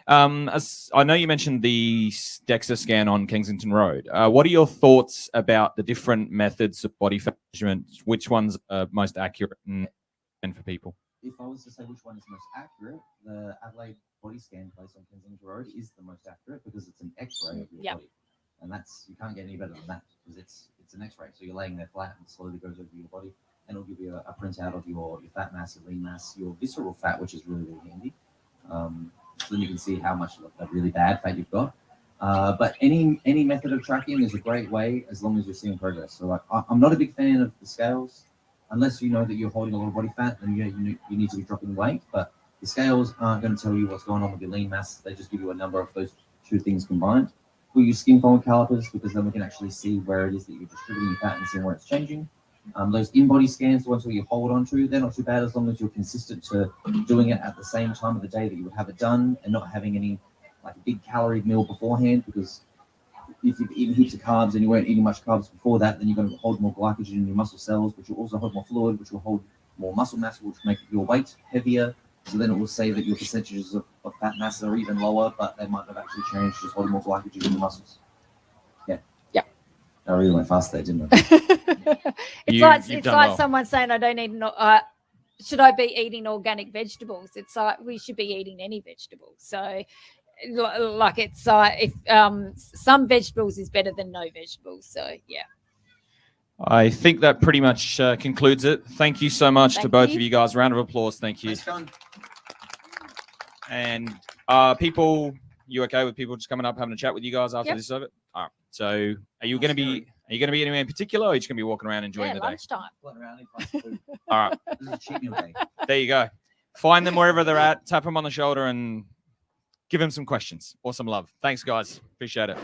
As I know you mentioned the DEXA scan on Kensington Road. What are your thoughts about the different methods of body fat measurement? Which one's most accurate and for people? If I was to say which one is most accurate, the Adelaide body scan place on Kensington Road is the most accurate because it's an X-ray of your body, and you can't get any better than that because it's an X-ray. So you're laying there flat and it slowly goes over your body, and it'll give you a printout of your fat mass, your lean mass, your visceral fat, which is really, really handy. So then you can see how much of really bad fat you've got. But any method of tracking is a great way as long as you're seeing progress. So like I'm not a big fan of the scales. Unless you know that you're holding a lot of body fat, then you need to be dropping weight. But the scales aren't going to tell you what's going on with your lean mass. They just give you a number of those two things combined. We use skin fold calipers because then we can actually see where it is that you're distributing your fat and seeing where it's changing. Those in-body scans, the ones where you hold on to, they're not too bad as long as you're consistent to doing it at the same time of the day that you would have it done and not having any like big calorie meal beforehand, because if you've eaten heaps of carbs and you weren't eating much carbs before that, then you're going to hold more glycogen in your muscle cells, which will also hold more fluid, which will hold more muscle mass, which will make your weight heavier. So then it will say that your percentages of fat mass are even lower, but they might have actually changed, just holding more glycogen in the muscles. Yeah. Yeah. I really went fast there, didn't I? It's like someone saying, I don't eat, should I be eating organic vegetables? It's like we should be eating any vegetables. So like it's if some vegetables is better than no vegetables. So yeah. I think that pretty much concludes it. Thank you so much to both of you guys. Round of applause. Thank you. And people, you okay with people just coming up having a chat with you guys after this is over? All right. So are you going to be anywhere in particular, or are you just going to be walking around enjoying the day? Lunchtime. All right. This is a cheat meal day. There you go. Find them wherever they're at. Tap them on the shoulder and give them some questions or some love. Thanks, guys. Appreciate it.